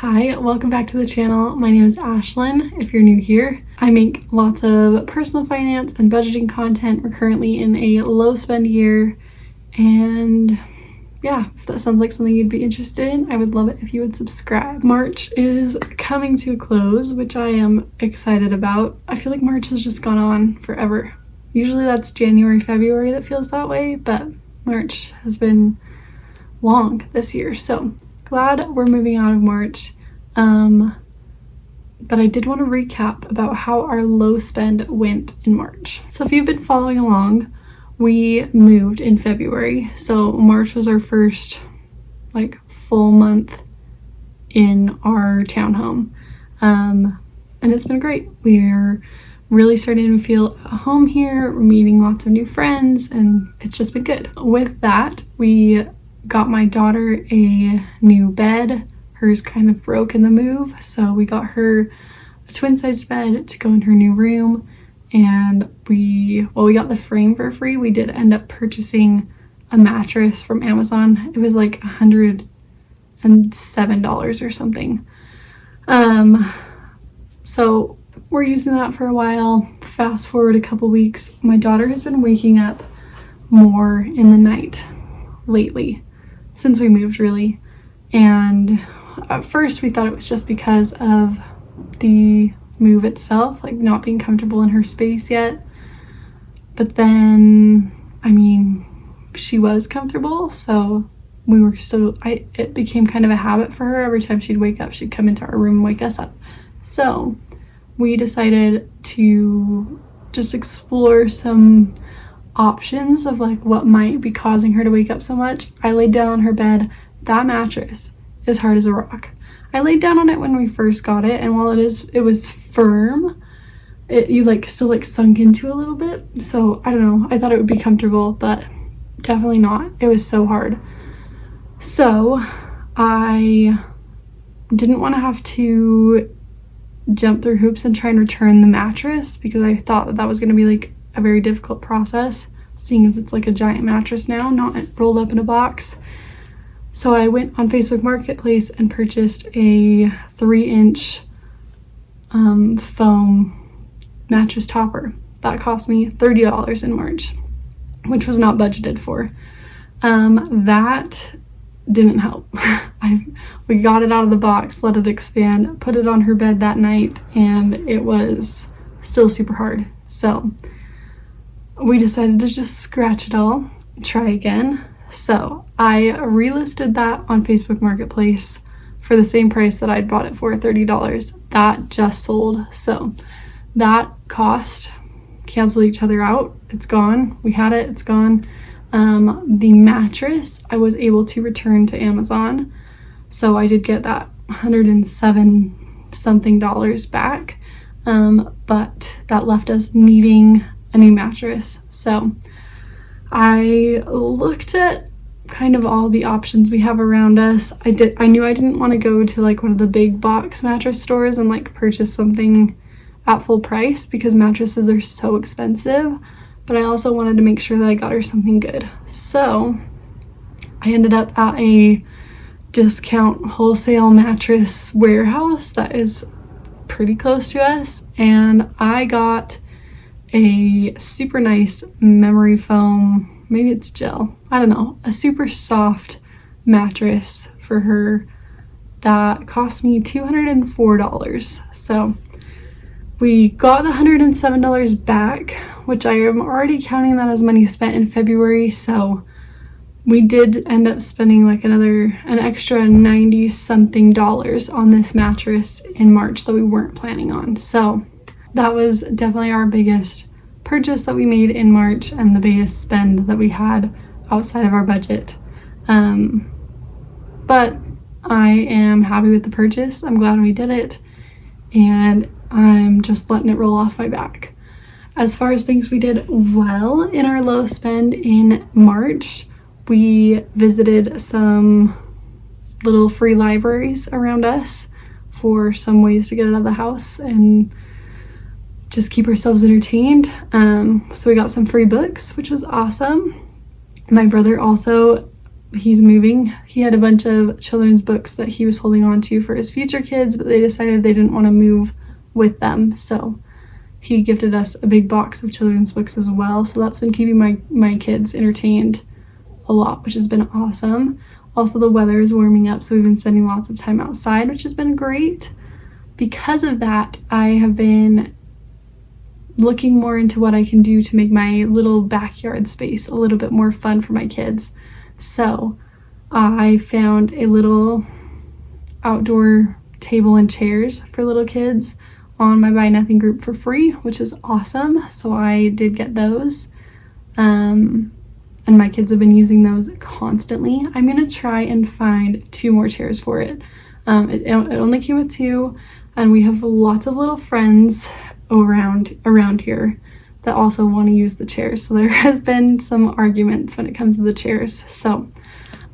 Hi, welcome back to the channel. My name is Ashlyn. If you're new here, I make lots of personal finance and budgeting content. We're currently in a low spend year, and yeah, if that sounds like something you'd be interested in, I would love it if you would subscribe. March is coming to a close, which I am excited about. I feel like March has just gone on forever. Usually that's January, February that feels that way, but March has been long this year, so glad we're moving out of March. But I did want to recap about how our low spend went in March. So if you've been following along, we moved in February. So March was our first full month in our townhome. And it's been great. We're really starting to feel at home here. We're meeting lots of new friends and it's just been good. With that, we got my daughter a new bed. Hers kind of broke in the move, so we got her a twin-size bed to go in her new room, and we got the frame for free. We did end up purchasing a mattress from Amazon. It was like $107 or something. So we're using that for a while. Fast forward a couple weeks, my daughter has been waking up more in the night lately, since we moved really. And at first we thought it was just because of the move itself, like not being comfortable in her space yet. But then, she was comfortable, so it became kind of a habit for her. Every time she'd wake up, she'd come into our room and wake us up. So we decided to just explore some options of what might be causing her to wake up so much. I laid down on her bed. That mattress is hard as a rock. I laid down on it when we first got it, and while it was firm, you still sunk into a little bit. So I don't know, I thought it would be comfortable, but definitely not. It was so hard. So I didn't want to have to jump through hoops and try and return the mattress, because I thought that was going to be a very difficult process, seeing as it's a giant mattress now, not rolled up in a box. So I went on Facebook Marketplace and purchased a 3-inch foam mattress topper. That cost me $30 in March, which was not budgeted for. That didn't help. We got it out of the box, let it expand, put it on her bed that night, and it was still super hard. So we decided to just scratch it all, try again. So I relisted that on Facebook Marketplace for the same price that I'd bought it for, $30. That just sold. So that cost canceled each other out. It's gone. We had it. It's gone. The mattress I was able to return to Amazon. So I did get that $107 something back. But that left us needing a new mattress. So I looked at kind of all the options we have around us. I knew I didn't want to go to one of the big box mattress stores and purchase something at full price, because mattresses are so expensive, but I also wanted to make sure that I got her something good. So I ended up at a discount wholesale mattress warehouse that is pretty close to us, and I got a super nice memory foam, maybe it's gel, I don't know, a super soft mattress for her that cost me $204. So we got the $107 back, which I am already counting that as money spent in February. So we did end up spending an extra $90 something on this mattress in March that we weren't planning on. So that was definitely our biggest purchase that we made in March, and the biggest spend that we had outside of our budget. But I am happy with the purchase. I'm glad we did it, and I'm just letting it roll off my back. As far as things we did well in our low spend in March, we visited some little free libraries around us for some ways to get out of the house and just keep ourselves entertained. So we got some free books, which was awesome. My brother also he's moving. He had a bunch of children's books that he was holding on to for his future kids, but they decided they didn't want to move with them. So he gifted us a big box of children's books as well. So that's been keeping my kids entertained a lot, which has been awesome. Also, the weather is warming up, so we've been spending lots of time outside, which has been great. Because of that, I have been looking more into what I can do to make my little backyard space a little bit more fun for my kids. So I found a little outdoor table and chairs for little kids on my Buy Nothing group for free, which is awesome. So I did get those. And my kids have been using those constantly. I'm gonna try and find 2 more chairs for it. It only came with 2, and we have lots of little friends around here that also want to use the chairs. So there have been some arguments when it comes to the chairs. So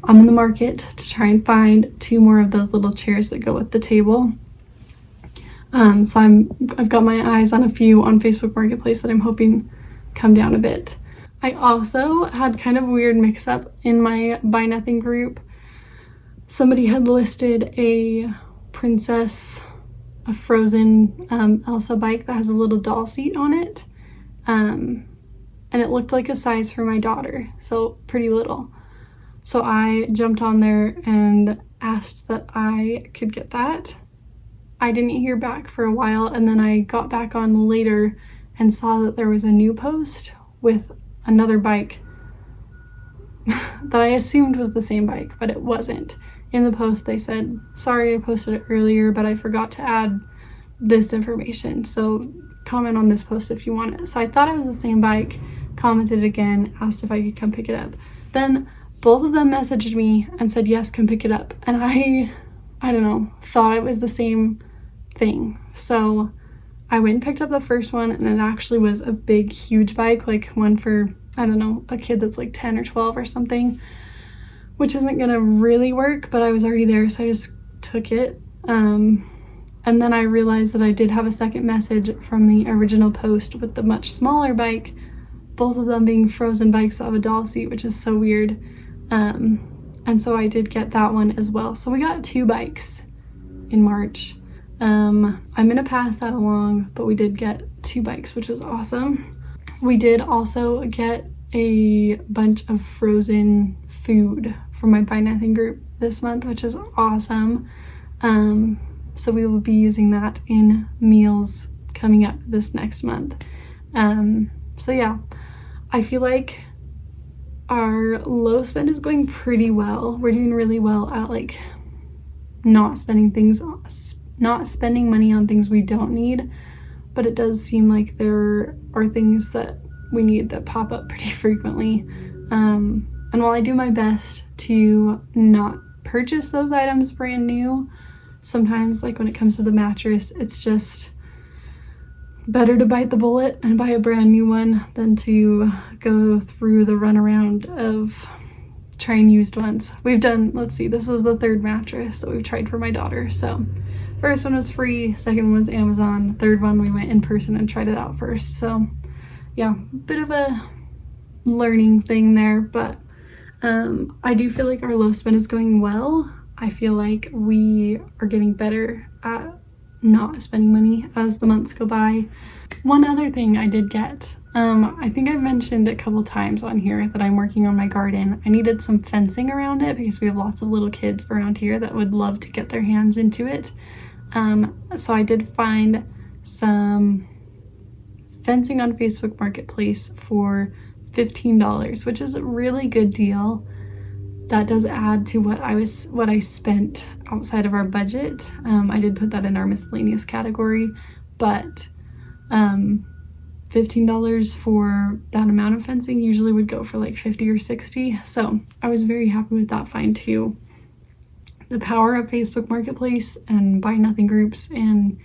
I'm in the market to try and find 2 more of those little chairs that go with the table. So I've got my eyes on a few on Facebook Marketplace that I'm hoping come down a bit. I also had kind of a weird mix-up in my Buy Nothing group. Somebody had listed a Frozen Elsa bike that has a little doll seat on it. And it looked like a size for my daughter, so pretty little. So I jumped on there and asked that I could get that. I didn't hear back for a while, and then I got back on later and saw that there was a new post with another bike that I assumed was the same bike, but it wasn't. In the post they said, sorry, I posted it earlier, but I forgot to add this information, so comment on this post if you want it. So I thought it was the same bike, commented again, asked if I could come pick it up. Then both of them messaged me and said, yes, come pick it up. And I don't know, thought it was the same thing. So I went and picked up the first one, and it actually was a big, huge bike, like one for, I don't know, a kid that's like 10 or 12 or something, which isn't gonna really work, but I was already there, so I just took it. And then I realized that I did have a second message from the original post with the much smaller bike, both of them being Frozen bikes that have a doll seat, which is so weird. And so I did get that one as well. So we got 2 bikes in March. I'm gonna pass that along, but we did get 2 bikes, which was awesome. We did also get a bunch of frozen food from my Buy Nothing group this month, which is awesome. So we will be using that in meals coming up this next month. So yeah, I feel like our low spend is going pretty well. We're doing really well at like not spending money on things we don't need, but it does seem like there are things that we need that pop up pretty frequently. And while I do my best to not purchase those items brand new, sometimes, like when it comes to the mattress, it's just better to bite the bullet and buy a brand new one than to go through the runaround of trying used ones. We've done, let's see, this is the 3rd mattress that we've tried for my daughter. So first one was free, second one was Amazon, third one we went in person and tried it out first. So yeah, bit of a learning thing there, but I do feel like our low spend is going well. I feel like we are getting better at not spending money as the months go by. One other thing I did get, I think I've mentioned a couple times on here that I'm working on my garden. I needed some fencing around it because we have lots of little kids around here that would love to get their hands into it. So I did find some fencing on Facebook Marketplace for $15, which is a really good deal. That does add to what I spent outside of our budget. I did put that in our miscellaneous category, but $15 for that amount of fencing usually would go for like 50 or 60. So I was very happy with that find too. The power of Facebook Marketplace and Buy Nothing groups and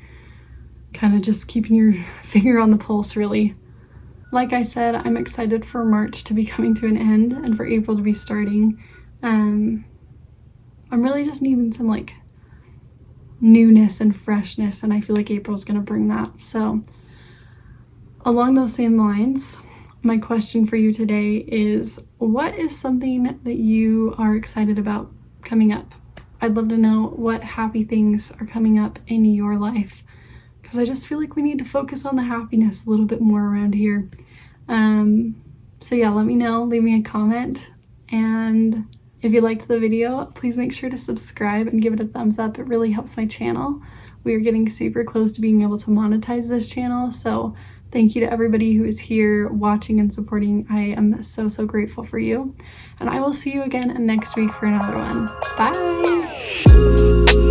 kind of just keeping your finger on the pulse, really. Like I said, I'm excited for March to be coming to an end and for April to be starting. I'm really just needing some like newness and freshness, and I feel like April's gonna bring that. So along those same lines, my question for you today is, what is something that you are excited about coming up? I'd love to know what happy things are coming up in your life, because I just feel like we need to focus on the happiness a little bit more around here. So yeah, let me know, leave me a comment, and if you liked the video, please make sure to subscribe and give it a thumbs up. It really helps my channel. We are getting super close to being able to monetize this channel, so thank you to everybody who is here watching and supporting. I am so grateful for you, and I will see you again next week for another one. Bye!